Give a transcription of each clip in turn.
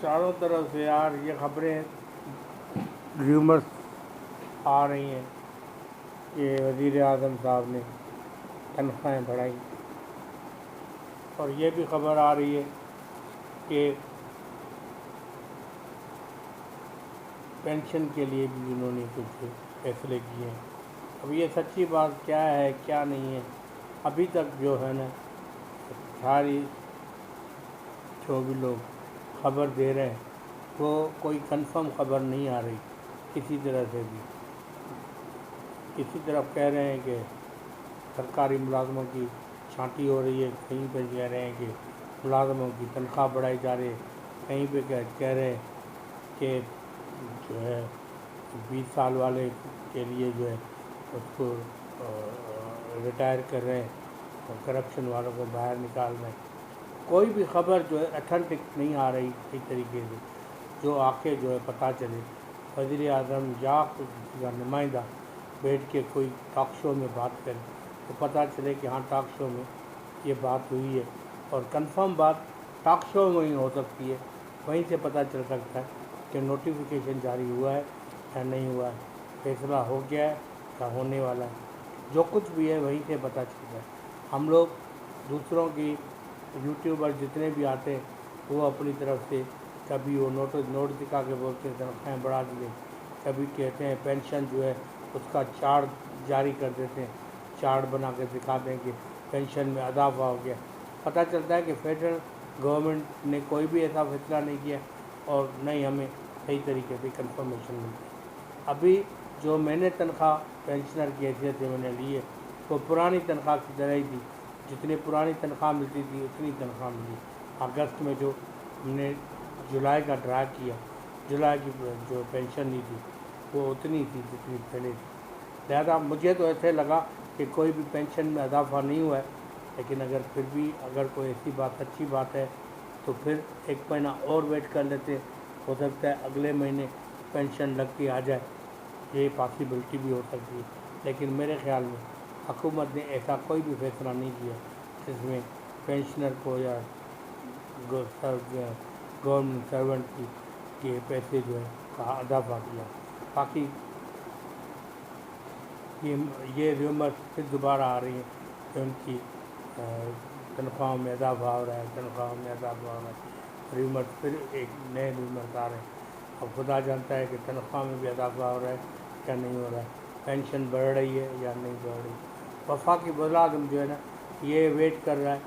चारों तरफ से यार ये खबरें र्यूमर्स आ रही हैं कि वज़ीर आज़म साहब ने तनख्वाहें बढ़ाई, और ये भी खबर आ रही है कि पेंशन के लिए भी उन्होंने कुछ फैसले किए हैं। अब ये सच्ची बात क्या है क्या नहीं है, अभी तक जो है ना सारी जो भी लोग खबर दे रहे हैं वो कोई कंफर्म खबर नहीं आ रही किसी तरह से भी। किसी तरफ कह रहे हैं कि सरकारी मुलाजमों की छांटी हो रही है, कहीं पर कह रहे हैं कि मुलाजमों की तनख्वाह बढ़ाई जा रही है, कहीं पे कह रहे हैं कि जो है 20 साल वाले के लिए जो है उसको रिटायर कर रहे हैं और करप्शन वालों को बाहर निकाल रहे हैं। कोई भी खबर जो है अथेंटिक नहीं आ रही किसी तरीके से जो आके जो है पता चले। वज़ीर आज़म या किसी का नुमाइंदा बैठ के कोई टॉक शो में बात करे तो पता चले कि हाँ टॉक शो में ये बात हुई है, और कंफर्म बात टॉक शो में ही हो सकती है। वहीं से पता चल सकता है कि नोटिफिकेशन जारी हुआ है या नहीं हुआ है, फैसला हो गया है या होने वाला है। जो कुछ भी है वहीं से पता चलता है। हम लोग दूसरों की यूट्यूबर जितने भी आते हैं वो अपनी तरफ से कभी वो नोट दिखा के बोलते हैं तनख्वाहें बढ़ा दिए, कभी कहते हैं पेंशन जो है उसका चार्ट जारी कर देते हैं, चार्ट बना के दिखा दें कि पेंशन में इजाफा हो गया। पता चलता है कि फेडरल गवर्नमेंट ने कोई भी ऐसा फैसला नहीं किया और नहीं हमें सही तरीके से कंफर्मेशन मिलती। अभी जो मैंने तनख्वाह पेंशनर की हैसियत से मैंने ली है वो पुरानी तनख्वाह की तरह ही थी, जितनी पुरानी तनख्वाह मिलती थी उतनी तनख्वाह मिली। अगस्त में जो हमने जुलाई का ड्रा किया, जुलाई की जो पेंशन ली थी वो उतनी थी जितनी पहले थी। लिहाजा मुझे तो ऐसे लगा कि कोई भी पेंशन में इजाफा नहीं हुआ है, लेकिन अगर फिर भी अगर कोई ऐसी बात अच्छी बात है तो फिर एक महीना और वेट कर लेते, हो सकता है अगले महीने पेंशन लग के आ जाए, ये पॉसिबिलिटी भी हो सकती है। लेकिन मेरे ख्याल में हुकूमत ने ऐसा कोई भी फैसला नहीं किया जिसमें पेंशनर को या गवर्नमेंट सर्वेंट के पैसे जो है का इजाफा किया। बाकी ये र्यूमर फिर दोबारा आ रही है कि उनकी तनख्वाहों में इजाफा हो रहा है, तनख्वाहों में इजाफा हो रहा है। र्यूमर फिर एक नए र्यूमर आ रहे हैं। अब खुदा जानता है कि तनख्वाह में भी इजाफा हो रहा है क्या नहीं हो रहा है, पेंशन बढ़ रही है या नहीं बढ़ रही। वफाकी वज़ीर-ए-आज़म जो है ना ये वेट कर रहा है।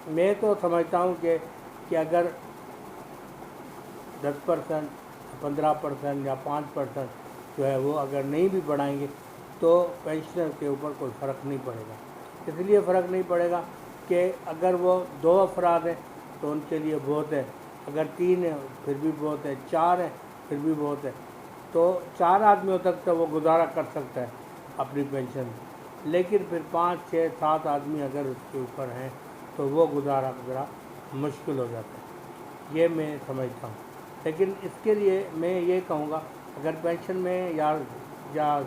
मैं तो समझता हूँ कि अगर 10%, 15% या 5% जो है वो अगर नहीं भी बढ़ाएंगे तो पेंशनर के ऊपर कोई फ़र्क नहीं पड़ेगा। इसलिए फ़र्क नहीं पड़ेगा कि अगर वो 2 अफराद हैं तो उनके लिए बहुत है, अगर 3 है फिर भी बहुत है, 4 है फिर भी बहुत है। तो 4 आदमियों तक तो वो गुजारा कर सकता है अपनी पेंशन, लेकिन फिर 5, 6, 7 आदमी अगर उसके ऊपर हैं तो वो गुजारा ज़रा मुश्किल हो जाता है, ये मैं समझता हूँ। लेकिन इसके लिए मैं ये कहूँगा अगर पेंशन में या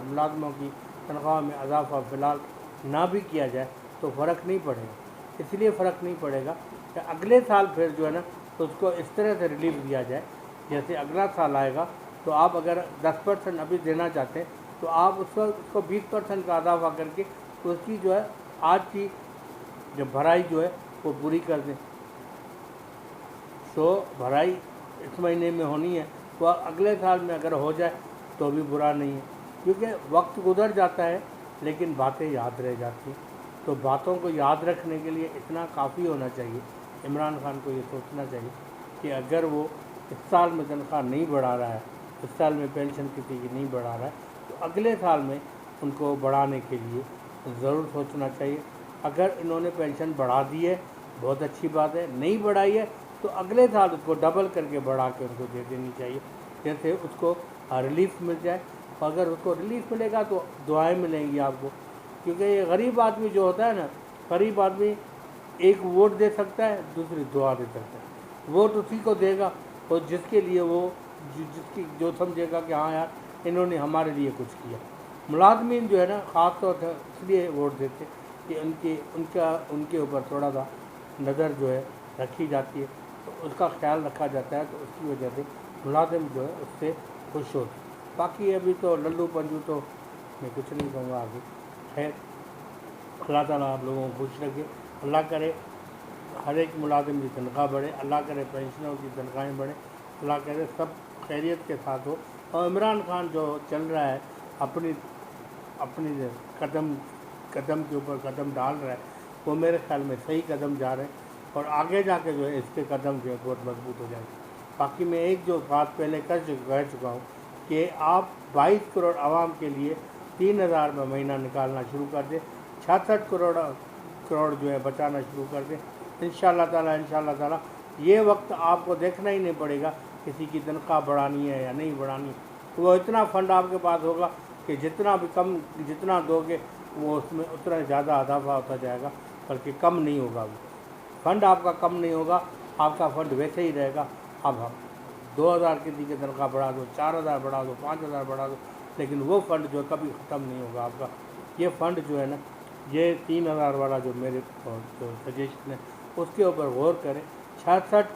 मुलाजमों की तनख्वाह में इजाफा फ़िलहाल ना भी किया जाए तो फ़र्क नहीं पड़ेगा। इसलिए फ़र्क नहीं पड़ेगा कि अगले साल फिर जो है ना तो उसको इस तरह से रिलीफ दिया जाए, जैसे अगला साल आएगा तो आप अगर 10% अभी देना चाहते हैं तो आप उसको 20% का इजाफा करके उसकी जो है आज की जो भराई जो है वो पूरी कर दें। तो भराई इस महीने में होनी है तो अगले साल में अगर हो जाए तो भी बुरा नहीं है, क्योंकि वक्त गुजर जाता है लेकिन बातें याद रह जाती हैं। तो बातों को याद रखने के लिए इतना काफ़ी होना चाहिए, इमरान खान को ये सोचना चाहिए कि अगर वो इस साल में तनख्वाह नहीं बढ़ा रहा है, इस साल में पेंशन किसी की नहीं बढ़ा रहा है, तो अगले साल में उनको बढ़ाने के लिए ज़रूर सोचना चाहिए। अगर इन्होंने पेंशन बढ़ा दी है बहुत अच्छी बात है, नहीं बढ़ाई है तो अगले साल उसको डबल करके बढ़ा के उनको दे देनी चाहिए, जैसे उसको रिलीफ मिल जाए। अगर उसको रिलीफ मिलेगा तो दुआएं मिलेंगी आपको, क्योंकि ये गरीब आदमी जो होता है ना, गरीब आदमी एक वोट दे सकता है, दूसरी दुआ दे सकता है। वोट उसी को देगा और जिसके लिए वो जो समझेगा कि हाँ यार इन्होंने हमारे लिए कुछ किया। मुलाजमीन जो है ना ख़ास तौर से इसलिए वोट देते कि उनके ऊपर थोड़ा सा नज़र जो है रखी जाती है तो उसका ख्याल रखा जाता है, तो उसकी वजह से मुलाजिम जो है उससे खुश होते। बाकी अभी तो लल्लू पंजू तो मैं कुछ नहीं कहूँगा आगे। खैर, अल्लाह ताला आप लोगों को खुश रखे, अल्लाह करे हर एक मुलाजिम की तनख्वाह बढ़े, अल्लाह करे पेंशनों की तनख्वाहें बढ़े, अल्लाह करे सब खैरियत के साथ हो। और इमरान खान जो चल रहा है अपनी अपनी कदम कदम के ऊपर कदम डाल रहा है, वो मेरे ख्याल में सही कदम जा रहे हैं और आगे जाके जो है इसके कदम जो है बहुत मजबूत हो जाएंगे। बाकी मैं एक जो बात पहले कह चुका हूँ कि आप 22 करोड़ आवाम के लिए 3,000 रुपये महीना निकालना शुरू कर दें, 66 करोड़ जो है बचाना शुरू कर दें। इंशाअल्लाह ताला ये वक्त आपको देखना ही नहीं पड़ेगा किसी की तनख्वाह बढ़ानी है या नहीं बढ़ानी है। तो वो इतना फ़ंड आपके पास होगा कि जितना दोगे वो उसमें उतना ज़्यादा इजाफा होता जाएगा, बल्कि कम नहीं होगा। वो फ़ंड आपका कम नहीं होगा, आपका फ़ंड वैसे ही रहेगा। अब 2,000 किसी की तनख्वाह बढ़ा दो, 4,000 बढ़ा दो, 5,000 बढ़ा दो, लेकिन वो फ़ंड जो कभी ख़त्म नहीं होगा आपका। ये फ़ंड जो है ना, ये 3,000 वाला जो मेरे जो सजेशन है उसके ऊपर गौर करें। 66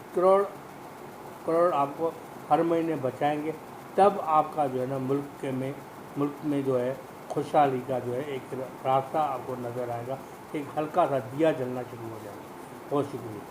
करोड़ आपको हर महीने बचाएंगे, तब आपका जो है ना मुल्क में जो है खुशहाली का जो है एक रास्ता आपको नज़र आएगा, एक हल्का सा दिया जलना शुरू हो जाएगा। बहुत शुक्रिया।